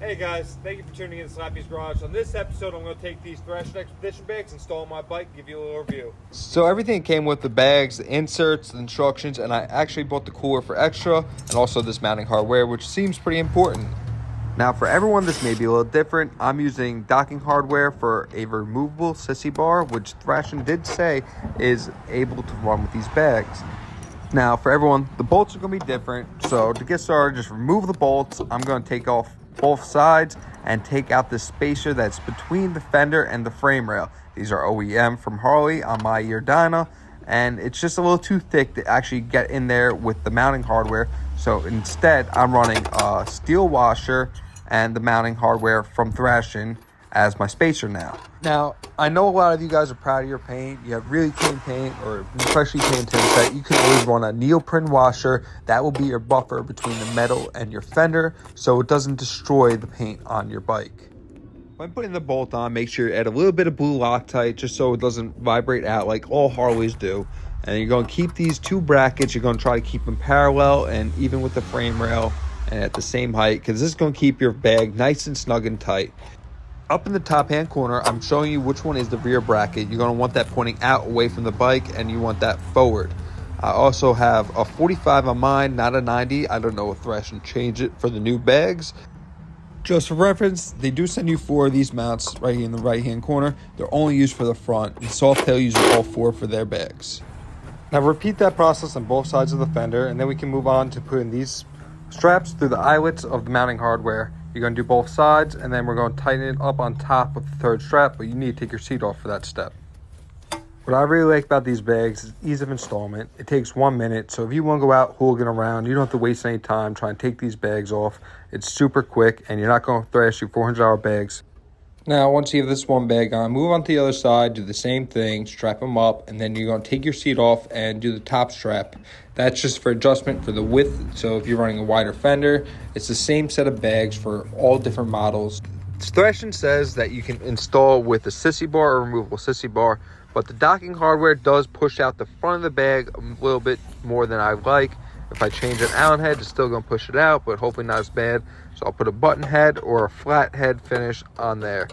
Hey guys, thank you for tuning in to Slappy's Garage. On this episode, I'm going to take these Thrashin Expedition Bags, install on my bike, give you a little review. So everything came with the bags, the inserts, the instructions, and I actually bought the cooler for extra, and also this mounting hardware, which seems pretty important. Now for everyone, this may be a little different. I'm using docking hardware for a removable sissy bar, which Thrashin did say is able to run with these bags. Now for everyone, the bolts are going to be different. So to get started, just remove the bolts. I'm going to take off both sides and take out the spacer that's between the fender and the frame rail. These are OEM from Harley on my year dyno, and it's just a little too thick to actually get in there with the mounting hardware. So instead, I'm running a steel washer and the mounting hardware from Thrashin as my spacer now. Now, I know a lot of you guys are proud of your paint. You have really clean paint or freshly painted that you can always run a Neoprene washer. That will be your buffer between the metal and your fender so it doesn't destroy the paint on your bike. When putting the bolt on, make sure you add a little bit of blue Loctite just so it doesn't vibrate out like all Harleys do. And you're going to keep these two brackets. You're going to try to keep them parallel and even with the frame rail and at the same height, because this is going to keep your bag nice and snug and tight. Up in the top hand corner, I'm showing you which one is the rear bracket. You're going to want that pointing out away from the bike, and you want that forward. I also have a 45 on mine, not a 90. I don't know if Thrashin changed it for the new bags. Just for reference, they do send you 4 of these mounts right here in the right hand corner. They're only used for the front, and Softail uses all 4 for their bags. Now repeat that process on both sides of the fender, and then we can move on to putting these straps through the eyelets of the mounting hardware. You're going to do both sides, and then we're going to tighten it up on top with the third strap, but you need to take your seat off for that step. What I really like about these bags is ease of installment. It takes 1 minute, so if you want to go out hooligan around, you don't have to waste any time trying to take these bags off. It's super quick, and you're not going to thrash your $400 bags. Now, once you have this one bag on, move on to the other side, do the same thing, strap them up, and then you're going to take your seat off and do the top strap. That's just for adjustment for the width, so if you're running a wider fender, it's the same set of bags for all different models. Thrashin says that you can install with a sissy bar or removable sissy bar, but the docking hardware does push out the front of the bag a little bit more than I like. If I change an Allen head, it's still going to push it out, but hopefully not as bad. So I'll put a button head or a flat head finish on there.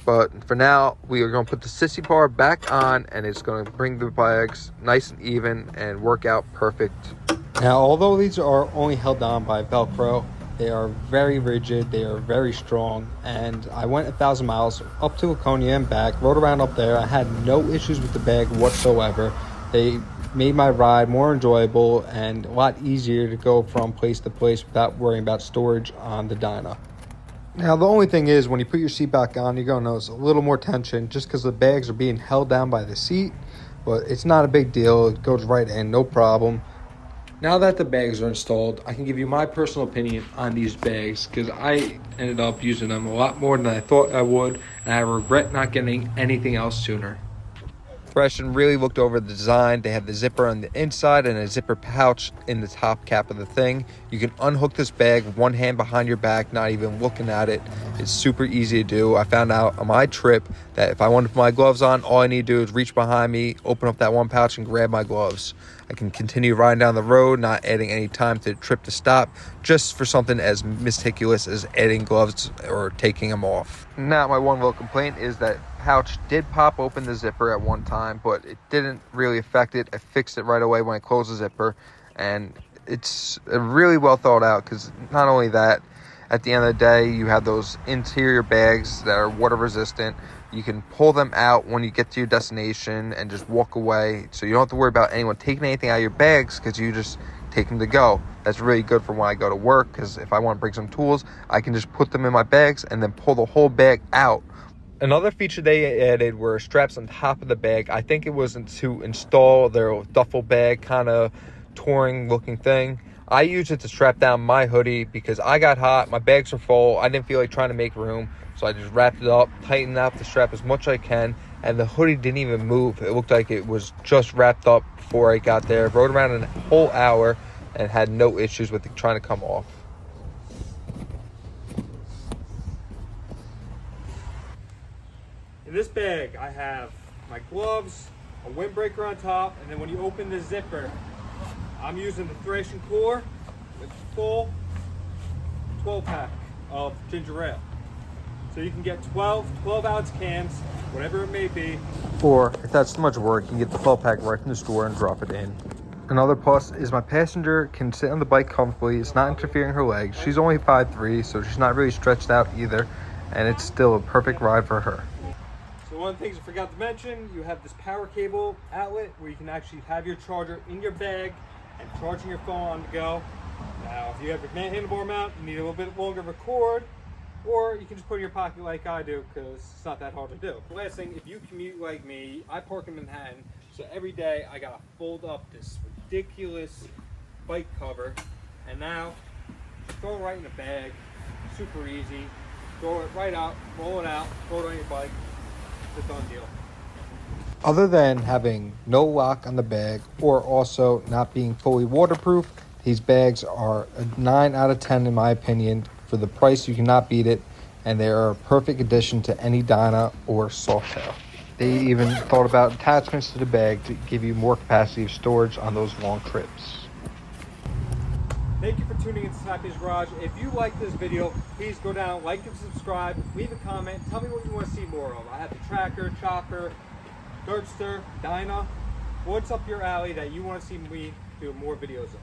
But for now, we are going to put the sissy bar back on, and it's going to bring the bags nice and even and work out perfect. Now, although these are only held on by Velcro, they are very rigid, they are very strong, and I went 1,000 miles up to Laconia and back, rode around up there. I had no issues with the bag whatsoever. They made my ride more enjoyable and a lot easier to go from place to place without worrying about storage on the dyno. Now, the only thing is when you put your seat back on, you're going to notice a little more tension just because the bags are being held down by the seat, but it's not a big deal. It goes right in, no problem. Now that the bags are installed, I can give you my personal opinion on these bags because I ended up using them a lot more than I thought I would, and I regret not getting anything else sooner. Thrashin really looked over the design. They have the zipper on the inside and a zipper pouch in the top cap of the thing. You can unhook this bag one hand behind your back, not even looking at it. It's super easy to do. I found out on my trip that if I want to put my gloves on, all I need to do is reach behind me, open up that one pouch, and grab my gloves. I can continue riding down the road, not adding any time to the trip to stop, just for something as meticulous as adding gloves or taking them off. Now, my one little complaint is that pouch did pop open the zipper at one time, but it didn't really affect it. I fixed it right away when I closed the zipper, and it's really well thought out because not only that, at the end of the day, you have those interior bags that are water resistant. You can pull them out when you get to your destination and just walk away, so you don't have to worry about anyone taking anything out of your bags because you just take them to go. That's really good for when I go to work because if I want to bring some tools, I can just put them in my bags and then pull the whole bag out. Another feature they added were straps on top of the bag. I think it was to install their duffel bag kind of touring looking thing. I used it to strap down my hoodie because I got hot, my bags were full, I didn't feel like trying to make room, so I just wrapped it up, tightened up the strap as much as I can, and the hoodie didn't even move. It looked like it was just wrapped up before I got there. Rode around a whole hour and had no issues with it trying to come off. In this bag, I have my gloves, a windbreaker on top, and then when you open the zipper, I'm using the Thrashin core with full 12 pack. of ginger ale. So you can get 12-ounce cans, whatever it may be. Or if that's too much work, you can get the 12-pack right from the store and drop it in. Another plus is my passenger can sit on the bike comfortably. It's not interfering her legs. She's only 5'3", so she's not really stretched out either, and it's still a perfect ride for her. So one of the things I forgot to mention, you have this power cable outlet where you can actually have your charger in your bag and charging your phone on the go. Now, if you have your handlebar mount, you need a little bit longer of a cord, or you can just put it in your pocket like I do, because it's not that hard to do. The last thing, if you commute like me, I park in Manhattan, so every day I gotta fold up this ridiculous bike cover, and now just throw it right in the bag, super easy. Throw it right out, roll it out, throw it on your bike. It's a done deal. Other than having no lock on the bag or also not being fully waterproof, these bags are a 9 out of 10 in my opinion. For the price, you cannot beat it, and they are a perfect addition to any Dyna or Softail. They even thought about attachments to the bag to give you more capacity of storage on those long trips. Thank you for tuning in to Snappy's Garage. If you like this video, please go down, like and subscribe, leave a comment, tell me what you want to see more of. I have the Tracker, Chopper, Dirtster, Dyna. What's up your alley that you want to see me do more videos of?